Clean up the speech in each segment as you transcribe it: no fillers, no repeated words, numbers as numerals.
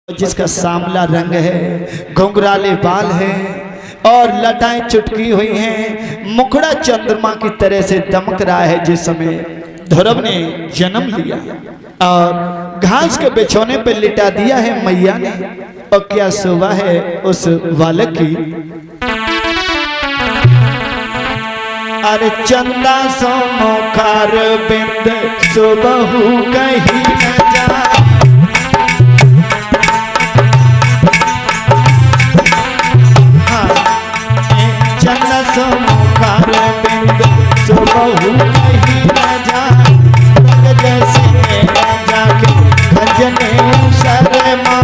जिसका सांवला रंग है, घुंघराले बाल है और लटाएं चुटकी हुई हैं, मुखड़ा चंद्रमा की तरह से दमक रहा है। जिस समय ध्रुव ने जन्म लिया और घास के बिछौने पे लिटा दिया है मैया ने, और क्या शोभा है उस बालक की। अरे चंदा सो मुखार बिंद सुबहु कहीं न जा, चंदा सो मुखार बिंद सुबहु कहीं न जा, जैसे जाके खजने शर्मा।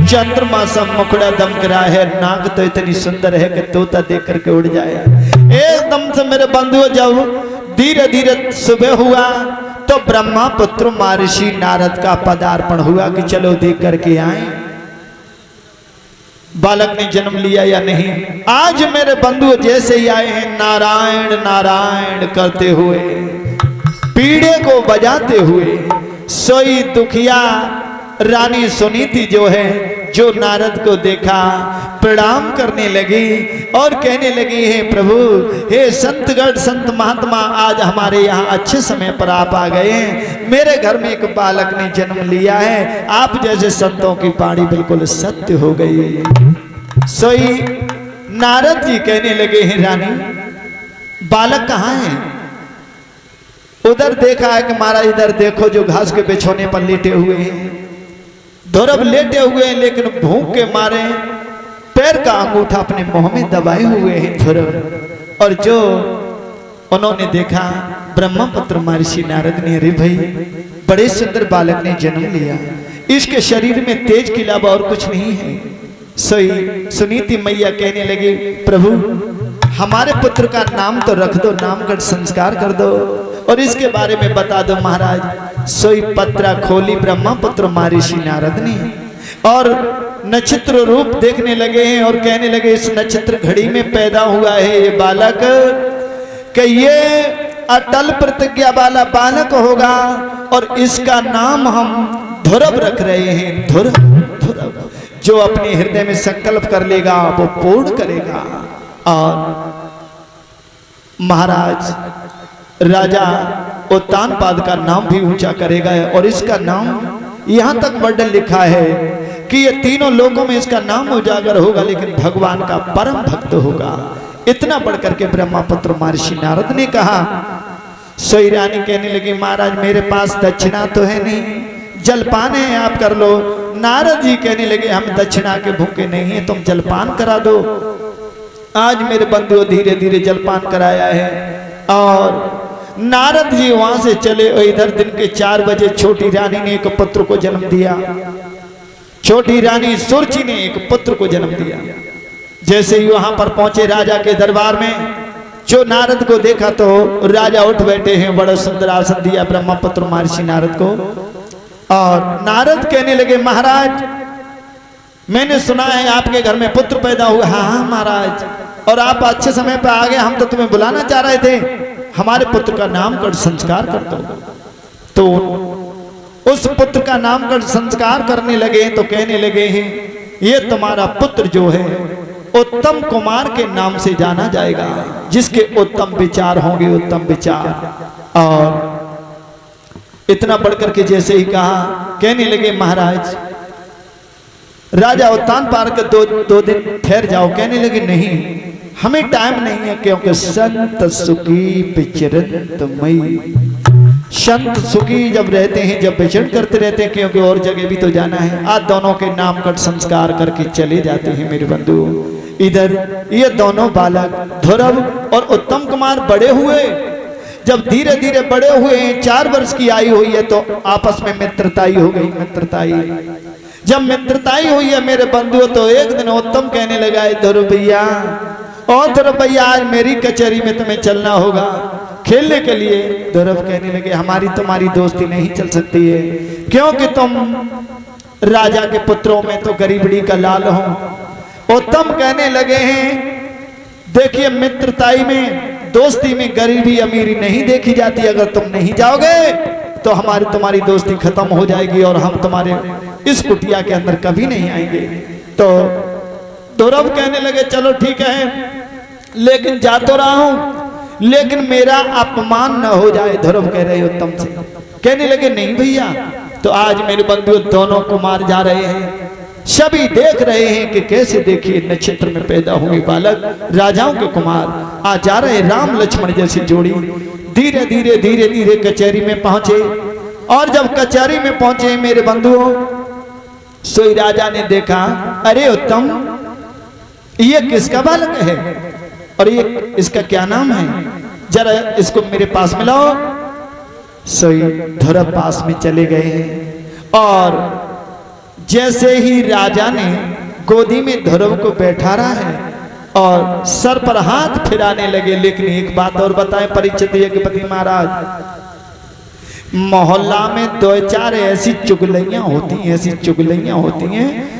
चंद्रमा सा मुखड़ा दमक रहा है, नाक तो इतनी सुंदर है कि तोता देख करके उड़ जाए। एकदम से मेरे बंधुओं जब धीरे धीरे सुबह हुआ तो ब्रह्मा पुत्र महर्षि नारद का पदार्पण हुआ कि चलो देख करके आए बालक ने जन्म लिया या नहीं। आज मेरे बंधुओं जैसे ही आए हैं नारायण नारायण करते हुए, पीड़े को बजाते हुए, सोई दुखिया रानी सुनीति जो है, जो नारद को देखा प्रणाम करने लगी और कहने लगी, हे प्रभु, हे संतगण संत महात्मा, आज हमारे यहाँ अच्छे समय पर आप आ गए हैं। मेरे घर में एक बालक ने जन्म लिया है। आप जैसे संतों की वाणी बिल्कुल सत्य हो गई। सोई नारद जी कहने लगे, हैं रानी, बालक कहाँ है? उधर देखा है कि महाराज इधर देखो, जो घास के बिछौने पर लेटे हुए हैं। ध्रुव लेटे हुए हैं, लेकिन भूख के मारे पैर का अंगूठा अपने मुंह में दबाए हुए हैं ध्रुव। और जो उन्होंने देखा ब्रह्मपुत्र महर्षि नारद ने, अरे भाई, बड़े सुंदर बालक ने जन्म लिया, इसके शरीर में तेज के अलावा और कुछ नहीं है। सोई सुनीति मैया कहने लगी, प्रभु, हमारे पुत्र का नाम तो रख दो, नामकरण संस्कार कर दो और इसके बारे में बता दो महाराज। सोई पत्रा खोली ब्रह्मपुत्र महर्षि नारद ने और नक्षत्र रूप देखने लगे हैं और कहने लगे, इस नक्षत्र घड़ी में पैदा हुआ है ये बालक, कि ये अटल प्रतिज्ञा वाला बालक होगा और इसका नाम हम ध्रुव रख रहे हैं। ध्रुव जो अपने हृदय में संकल्प कर लेगा वो पूर्ण करेगा। और महाराज राजा उत्तानपाद का नाम भी ऊंचा करेगा और इसका नाम यहां तक वर्णन लिखा है कि ये तीनों लोगों में इसका नाम उजागर होगा, लेकिन भगवान का परम भक्त होगा। इतना बढ़ करके ब्रह्मपुत्र महर्षि नारद ने कहा। सोई रानी कहने लगी, महाराज मेरे पास दक्षिणा तो है नहीं, जलपान है, आप कर लो। नारद जी कहने लगे, हम दक्षिणा के भूखे नहीं है, तुम जलपान करा दो। आज मेरे बंधुओं धीरे धीरे जलपान कराया है और नारद जी वहां से चले और इधर दिन के 4 बजे छोटी रानी ने एक पुत्र को जन्म दिया। छोटी रानी सुरची ने एक पुत्र को जन्म दिया। जैसे ही वहां पर पहुंचे राजा के दरबार में, जो नारद को देखा तो राजा उठ बैठे हैं, बड़ा सुंदर आसन दिया ब्रह्मपुत्र महर्षि नारद को। और नारद कहने लगे, महाराज मैंने सुना है आपके घर में पुत्र पैदा हुआ। हाँ महाराज, और आप अच्छे समय पर आ गए, हम तो तुम्हें बुलाना चाह रहे थे, हमारे पुत्र का नामकरण संस्कार कर दो। तो उस पुत्र का नामकरण संस्कार करने लगे तो कहने लगे हैं, ये तुम्हारा पुत्र जो है उत्तम कुमार के नाम से जाना जाएगा, जिसके उत्तम विचार होंगे, उत्तम विचार। और इतना बढ़कर के जैसे ही कहा, कहने लगे, महाराज राजा उत्तानपाद के दो दिन ठहर जाओ। कहने लगे, नहीं, हमें टाइम नहीं है, क्योंकि संत सुखी विचरत मई, संत सुखी जब रहते हैं, जब विचरण करते रहते हैं, क्योंकि और जगह भी तो जाना है। आज दोनों के नामकरण संस्कार करके चले जाते हैं मेरे बंधु। इधर ये दोनों बालक ध्रुव और उत्तम कुमार बड़े हुए। जब धीरे धीरे बड़े हुए हैं, 4 वर्ष की आयु हुई है, तो आपस में मित्रताई हो गई। मित्रताई जब मित्रताई हुई है मेरे बंधुओं, तो एक दिन उत्तम कहने लगा, ध्रुव भैया और ध्रुव भैया आज मेरी कचहरी में तुम्हें चलना होगा खेलने के लिए। ध्रुव कहने लगे हमारी तुम्हारी दोस्ती नहीं चल सकती है, क्योंकि तुम राजा के पुत्रों में तो गरीबड़ी का लाल हो। उत्तम कहने लगे हैं देखिए मित्रताई में दोस्ती में गरीबी अमीरी नहीं देखी जाती, अगर तुम नहीं जाओगे तो हमारी तुम्हारी दोस्ती खत्म हो जाएगी और हम तुम्हारे इस कुटिया के अंदर कभी नहीं आएंगे। तो ध्रुव कहने लगे चलो ठीक है, लेकिन जा तो रहा हूं लेकिन मेरा अपमान न हो जाए। ध्रुव कह रहे उत्तम से, कहने लगे नहीं भैया, तो आज मेरे बंधु दोनों कुमार जा रहे हैं, सभी देख रहे हैं कि कैसे देखिए नक्षत्र में पैदा हुए बालक राजाओं के कुमार आज जा रहे राम लक्ष्मण जैसी जोड़ी। धीरे धीरे धीरे धीरे कचहरी में पहुंचे और जब कचहरी में पहुंचे मेरे बंधुओं, सोई राजा ने देखा अरे उत्तम ये किसका बालक है और ये इसका क्या नाम है, जरा इसको मेरे पास मिलाओ। सोई ध्रुव पास में चले गए और जैसे ही राजा ने गोदी में ध्रुव को बैठा रहा है और सर पर हाथ फिराने लगे। लेकिन एक बात और बताएं परीक्षित यज्ञपति महाराज, मोहल्ला में दो चार ऐसी चुगलियां होती हैं, ऐसी चुगलियां होती हैं